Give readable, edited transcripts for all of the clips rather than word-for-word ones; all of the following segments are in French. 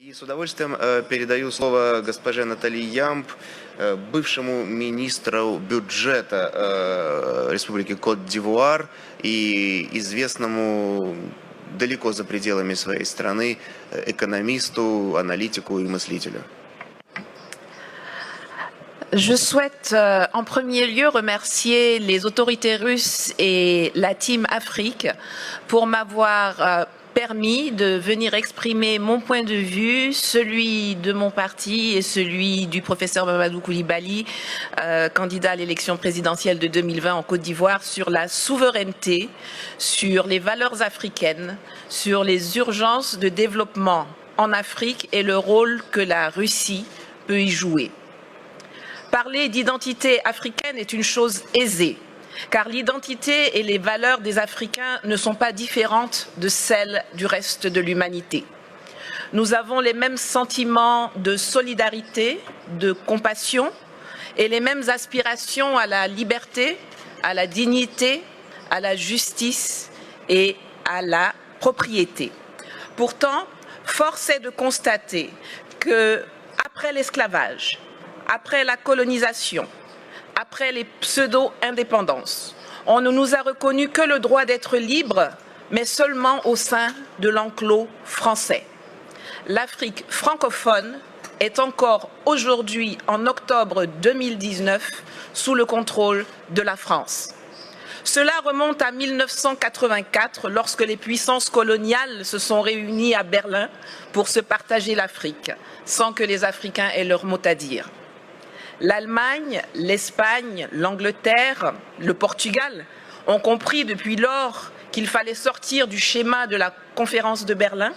И с удовольствием передаю слово госпоже Натали Ямб, бывшему министру бюджета Республики Кот-д'Ивуар и известному далеко за пределами своей страны экономисту, аналитику и мыслителю. Je souhaite en premier lieu remercier les autorités russes et la Team Afrique pour m'avoir permis de venir exprimer mon point de vue, celui de mon parti et celui du professeur Mamadou Koulibaly, candidat à l'élection présidentielle de 2020 en Côte d'Ivoire, sur la souveraineté, sur les valeurs africaines, sur les urgences de développement en Afrique et le rôle que la Russie peut y jouer. Parler d'identité africaine est une chose aisée, car l'identité et les valeurs des Africains ne sont pas différentes de celles du reste de l'humanité. Nous avons les mêmes sentiments de solidarité, de compassion et les mêmes aspirations à la liberté, à la dignité, à la justice et à la propriété. Pourtant, force est de constater que, après l'esclavage, après la colonisation, après les pseudo-indépendances, on ne nous a reconnu que le droit d'être libre, mais seulement au sein de l'enclos français. L'Afrique francophone est encore aujourd'hui, en octobre 2019, sous le contrôle de la France. Cela remonte à 1984, lorsque les puissances coloniales se sont réunies à Berlin pour se partager l'Afrique, sans que les Africains aient leur mot à dire. L'Allemagne, l'Espagne, l'Angleterre, le Portugal ont compris depuis lors qu'il fallait sortir du schéma de la conférence de Berlin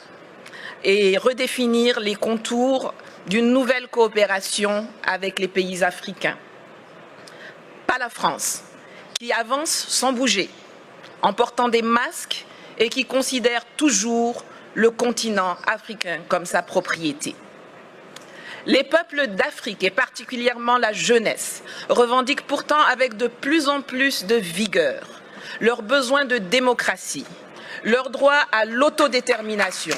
et redéfinir les contours d'une nouvelle coopération avec les pays africains. Pas la France, qui avance sans bouger, en portant des masques et qui considère toujours le continent africain comme sa propriété. Les peuples d'Afrique, et particulièrement la jeunesse, revendiquent pourtant avec de plus en plus de vigueur leur besoin de démocratie, leur droit à l'autodétermination,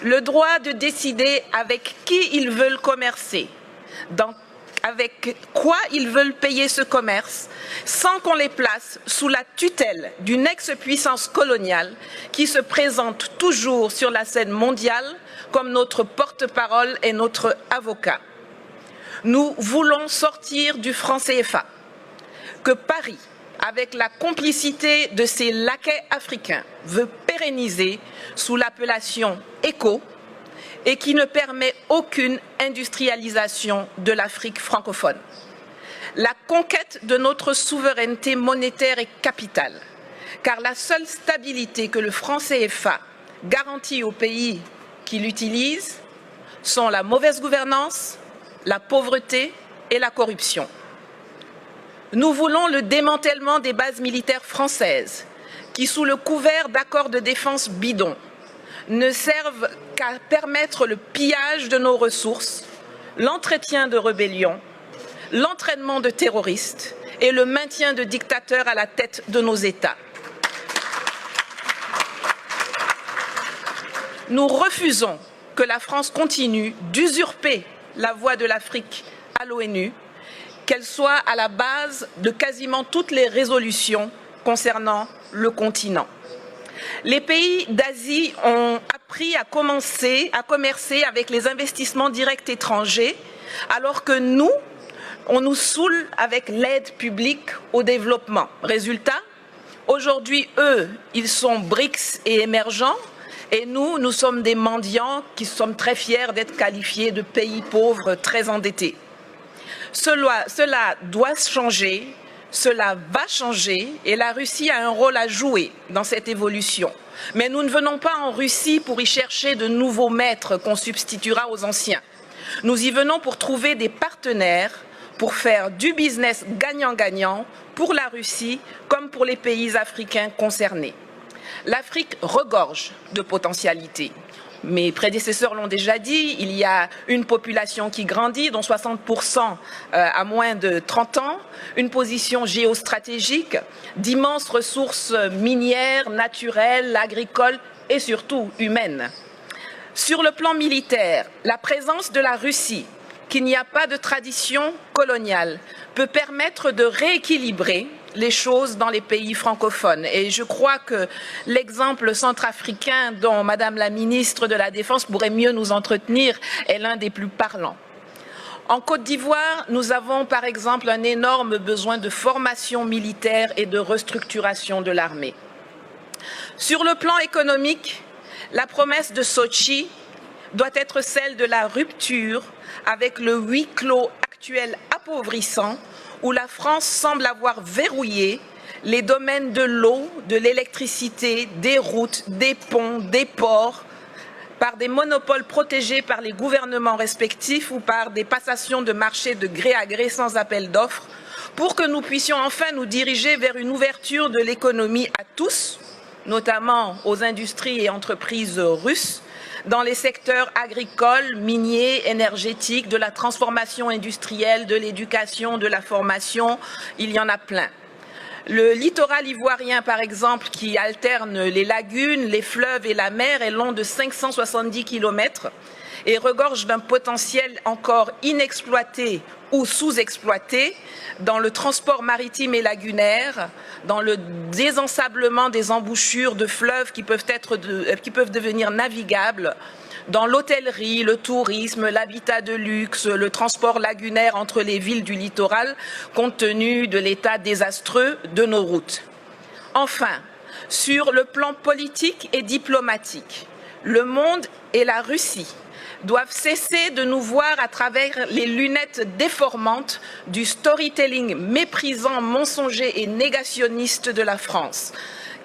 le droit de décider avec qui ils veulent commercer, avec quoi ils veulent payer ce commerce, sans qu'on les place sous la tutelle d'une ex-puissance coloniale qui se présente toujours sur la scène mondiale comme notre porte-parole et notre avocat. Nous voulons sortir du franc CFA, que Paris, avec la complicité de ses laquais africains, veut pérenniser sous l'appellation ECO, et qui ne permet aucune industrialisation de l'Afrique francophone. La conquête de notre souveraineté monétaire est capitale, car la seule stabilité que le franc CFA garantit aux pays qui l'utilisent sont la mauvaise gouvernance, la pauvreté et la corruption. Nous voulons le démantèlement des bases militaires françaises qui, sous le couvert d'accords de défense bidons, ne servent qu'à permettre le pillage de nos ressources, l'entretien de rébellions, l'entraînement de terroristes et le maintien de dictateurs à la tête de nos États. Nous refusons que la France continue d'usurper la voix de l'Afrique à l'ONU, qu'elle soit à la base de quasiment toutes les résolutions concernant le continent. Les pays d'Asie ont appris à commercer avec les investissements directs étrangers, alors que nous, on nous saoule avec l'aide publique au développement. Résultat, aujourd'hui, eux, ils sont BRICS et émergents, et nous, nous sommes des mendiants qui sommes très fiers d'être qualifiés de pays pauvres très endettés. Cela doit changer. Cela va changer et la Russie a un rôle à jouer dans cette évolution. Mais nous ne venons pas en Russie pour y chercher de nouveaux maîtres qu'on substituera aux anciens. Nous y venons pour trouver des partenaires, pour faire du business gagnant-gagnant pour la Russie comme pour les pays africains concernés. L'Afrique regorge de potentialités. Mes prédécesseurs l'ont déjà dit, il y a une population qui grandit, dont 60% à moins de 30 ans, une position géostratégique, d'immenses ressources minières, naturelles, agricoles et surtout humaine. Sur le plan militaire, la présence de la Russie, qu'il n'y a pas de tradition coloniale, peut permettre de rééquilibrer les choses dans les pays francophones. Et je crois que l'exemple centrafricain dont Madame la ministre de la Défense pourrait mieux nous entretenir est l'un des plus parlants. En Côte d'Ivoire, nous avons par exemple un énorme besoin de formation militaire et de restructuration de l'armée. Sur le plan économique, la promesse de Sochi doit être celle de la rupture avec le huis clos actuel appauvrissant où la France semble avoir verrouillé les domaines de l'eau, de l'électricité, des routes, des ponts, des ports, par des monopoles protégés par les gouvernements respectifs ou par des passations de marché de gré à gré sans appel d'offres, pour que nous puissions enfin nous diriger vers une ouverture de l'économie à tous, notamment aux industries et entreprises russes, dans les secteurs agricoles, miniers, énergétiques, de la transformation industrielle, de l'éducation, de la formation, il y en a plein. Le littoral ivoirien, par exemple, qui alterne les lagunes, les fleuves et la mer, est long de 570 km et regorge d'un potentiel encore inexploité ou sous-exploité dans le transport maritime et lagunaire, dans le désensablement des embouchures de fleuves qui peuvent devenir navigables, dans l'hôtellerie, le tourisme, l'habitat de luxe, le transport lagunaire entre les villes du littoral, compte tenu de l'état désastreux de nos routes. Enfin, sur le plan politique et diplomatique, le monde et la Russie doivent cesser de nous voir à travers les lunettes déformantes du storytelling méprisant, mensonger et négationniste de la France,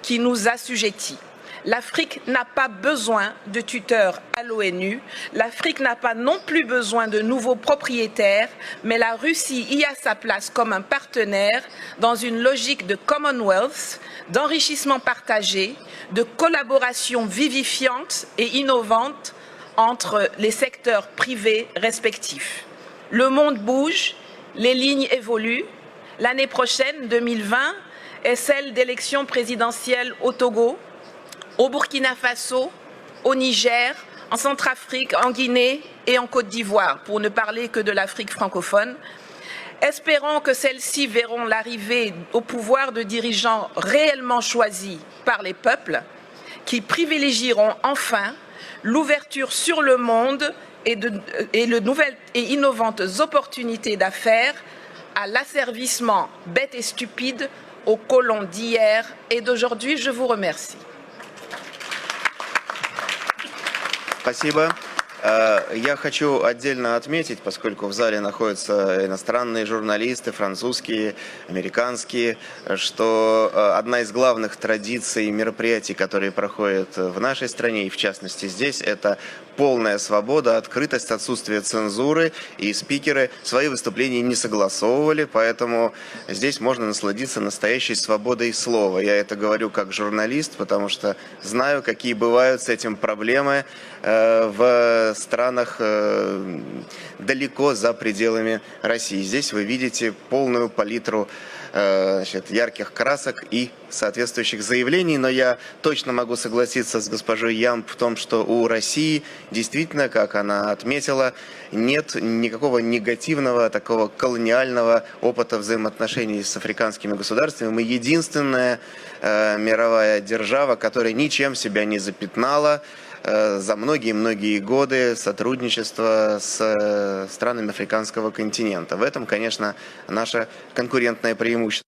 qui nous assujettit. L'Afrique n'a pas besoin de tuteurs à l'ONU, l'Afrique n'a pas non plus besoin de nouveaux propriétaires, mais la Russie y a sa place comme un partenaire dans une logique de Commonwealth, d'enrichissement partagé, de collaboration vivifiante et innovante entre les secteurs privés respectifs. Le monde bouge, les lignes évoluent. L'année prochaine, 2020, est celle d'élections présidentielles au Togo, au Burkina Faso, au Niger, en Centrafrique, en Guinée et en Côte d'Ivoire, pour ne parler que de l'Afrique francophone. Espérons que celles-ci verront l'arrivée au pouvoir de dirigeants réellement choisis par les peuples, qui privilégieront enfin l'ouverture sur le monde et de nouvelles et innovantes opportunités d'affaires à l'asservissement bête et stupide aux colons d'hier et d'aujourd'hui. Je vous remercie. Спасибо. Я хочу отдельно отметить, поскольку в зале находятся иностранные журналисты, французские, американские, что одна из главных традиций мероприятий, которые проходят в нашей стране и в частности здесь, это полная свобода, открытость, отсутствие цензуры, и спикеры свои выступления не согласовывали, поэтому здесь можно насладиться настоящей свободой слова. Я это говорю как журналист, потому что знаю, какие бывают с этим проблемы в странах далеко за пределами России. Здесь вы видите полную палитру ярких красок и соответствующих заявлений, но я точно могу согласиться с госпожой Ямб в том, что у России действительно, как она отметила, нет никакого негативного, такого колониального опыта взаимоотношений с африканскими государствами. Мы единственная мировая держава, которая ничем себя не запятнала за многие-многие годы сотрудничества с странами африканского континента. В этом, конечно, наше конкурентное преимущество.